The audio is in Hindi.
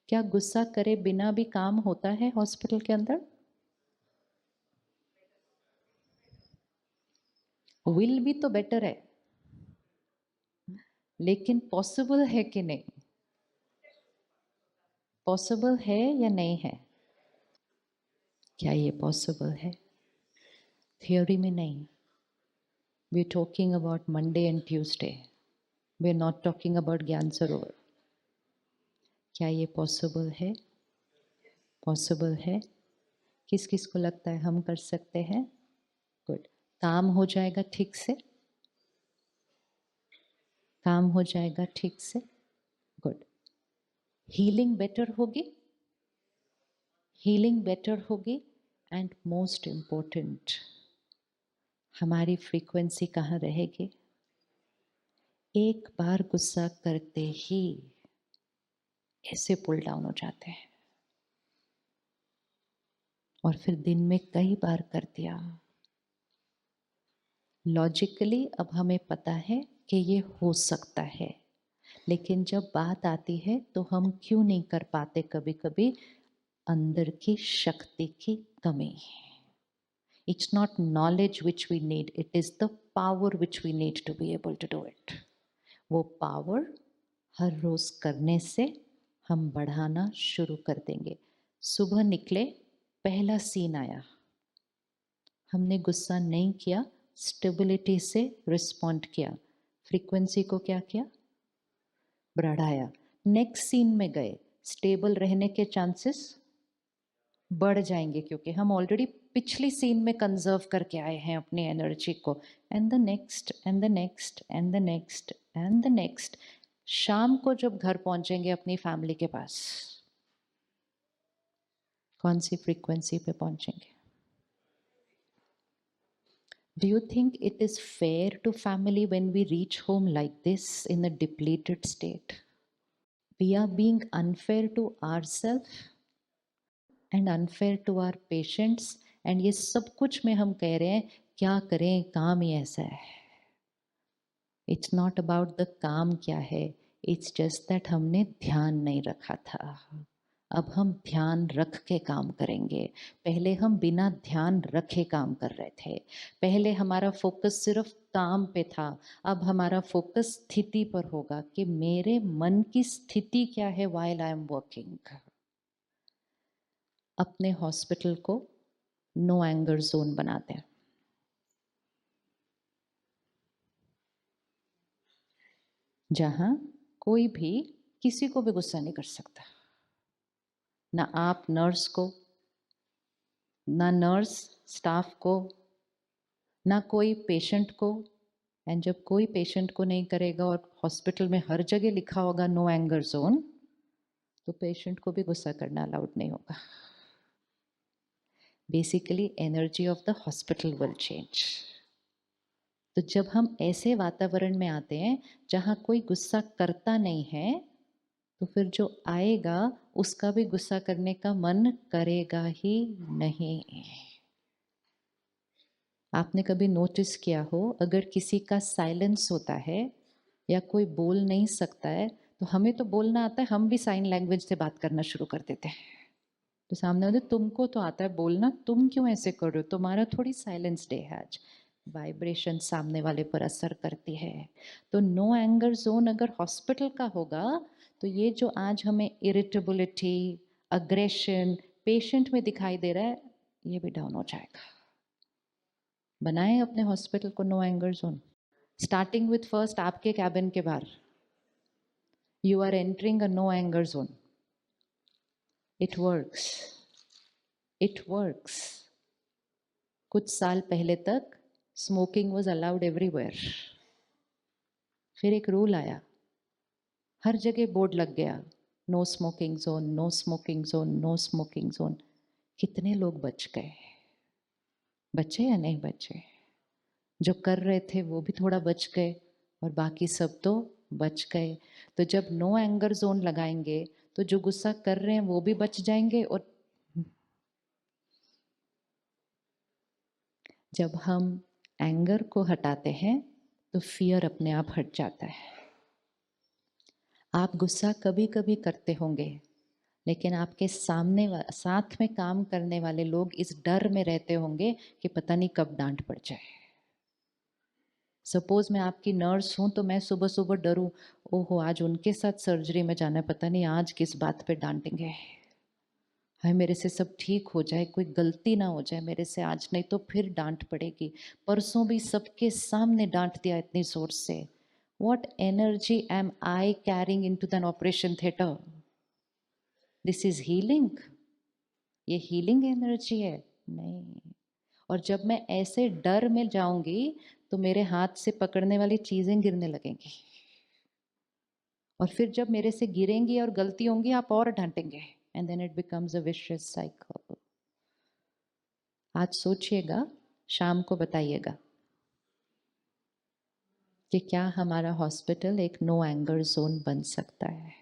क्या गुस्सा करे बिना भी काम होता है हॉस्पिटल के अंदर? विल भी तो बेटर है, लेकिन पॉसिबल है कि नहीं? पॉसिबल है या नहीं है? क्या ये पॉसिबल है? थियोरी में नहीं। We are talking about Monday and Tuesday, we are not talking about Gyan Sarovar. क्या ये पॉसिबल है? पॉसिबल है। किस किस को लगता है हम कर सकते हैं? गुड। काम हो जाएगा ठीक से? काम हो जाएगा ठीक से? गुड। हीलिंग बेटर होगी? हीलिंग बेटर होगी। एंड मोस्ट इम्पोर्टेंट, हमारी फ्रीक्वेंसी कहाँ रहेगी? एक बार गुस्सा करते ही ऐसे पुल डाउन हो जाते हैं, और फिर दिन में कई बार कर दिया। लॉजिकली अब हमें पता है कि ये हो सकता है, लेकिन जब बात आती है तो हम क्यों नहीं कर पाते? कभी कभी अंदर की शक्ति की कमी। It's not knowledge which we need, it is the power which we need to be able to do it. वो पावर हर रोज करने से हम बढ़ाना शुरू कर देंगे। सुबह निकले, पहला सीन आया, हमने गुस्सा नहीं किया, स्टेबिलिटी से रिस्पॉन्ड किया, फ्रीक्वेंसी को क्या किया? बढ़ाया। नेक्स्ट सीन में गए, स्टेबल रहने के चांसेस बढ़ जाएंगे, क्योंकि हम ऑलरेडी पिछली सीन में कंजर्व करके आए हैं अपनी एनर्जी को। And the next and the next and the next and the next. शाम को जब घर पहुंचेंगे अपनी फैमिली के पास, कौन सी फ्रीक्वेंसी पे पहुंचेंगे? Do you think it is fair to family when we reach home like this in a depleted state? We are being unfair to ourselves and unfair to our patients, and ये सब कुछ में हम कह रहे हैं क्या करें, काम ही ऐसा है। It's not about the काम क्या है, it's just that हमने ध्यान नहीं रखा था। अब हम ध्यान रख के काम करेंगे। पहले हम बिना ध्यान रखे काम कर रहे थे। पहले हमारा फोकस सिर्फ काम पे था, अब हमारा फोकस स्थिति पर होगा कि मेरे मन की स्थिति क्या है व्हाइल आई एम वर्किंग। अपने हॉस्पिटल को नो एंगर जोन बनाते हैं। जहां कोई भी किसी को भी गुस्सा नहीं कर सकता, ना आप नर्स को, ना नर्स स्टाफ को, ना कोई पेशेंट को। एंड जब कोई पेशेंट को नहीं करेगा और हॉस्पिटल में हर जगह लिखा होगा नो एंगर जोन, तो पेशेंट को भी गुस्सा करना अलाउड नहीं होगा। Basically energy of the hospital will change. तो जब हम ऐसे वातावरण में आते हैं जहां कोई गुस्सा करता नहीं है, तो फिर जो आएगा उसका भी गुस्सा करने का मन करेगा ही नहीं। आपने कभी नोटिस किया हो, अगर किसी का साइलेंस होता है या कोई बोल नहीं सकता है, तो हमें तो बोलना आता है, हम भी साइन लैंग्वेज से बात करना शुरू कर देते हैं। तो सामने वाले, तुमको तो आता है बोलना, तुम क्यों ऐसे कर रहे हो, तुम्हारा थोड़ी साइलेंस डे है आज। वाइब्रेशन सामने वाले पर असर करती है। तो नो एंगर जोन अगर हॉस्पिटल का होगा, तो ये जो आज हमें इरिटेबिलिटी, अग्रेशन पेशेंट में दिखाई दे रहा है, ये भी डाउन हो जाएगा। बनाएं अपने हॉस्पिटल को no anger zone, starting with first आपके कैबिन के बाहर you are entering a no anger zone. It works, it works. कुछ साल पहले तक स्मोकिंग वॉज अलाउड एवरीवेयर, फिर एक रूल आया, हर जगह बोर्ड लग गया, no smoking zone, no smoking zone, no smoking zone. कितने लोग बच गए? बचे या नहीं बचे? जो कर रहे थे वो भी थोड़ा बच गए, और बाकी सब तो बच गए। तो जब नो एंगर जोन लगाएंगे तो जो गुस्सा कर रहे हैं वो भी बच जाएंगे, और जब हम एंगर को हटाते हैं तो फियर अपने आप हट जाता है। आप गुस्सा कभी कभी करते होंगे, लेकिन आपके साथ में काम करने वाले लोग इस डर में रहते होंगे कि पता नहीं कब डांट पड़ जाए। सपोज मैं आपकी नर्स हूं तो मैं सुबह सुबह डरूं, ओहो आज उनके साथ सर्जरी में जाना है, पता नहीं आज किस बात पे डांटेंगे, हाय मेरे से सब ठीक हो जाए, कोई गलती ना हो जाए मेरे से आज, नहीं तो फिर डांट पड़ेगी, परसों भी सबके सामने डांट दिया इतनी जोर से। What energy am I carrying into then operation theatre? This is healing? ये हीलिंग एनर्जी है? नहीं। और जब मैं ऐसे डर में जाऊंगी तो मेरे हाथ से पकड़ने वाली चीजें गिरने लगेंगी, और फिर जब मेरे से गिरेंगी और गलती होंगी आप और डांटेंगे, and then it becomes a vicious cycle. आज सोचिएगा, शाम को बताइएगा कि क्या हमारा हॉस्पिटल एक नो एंगर जोन बन सकता है।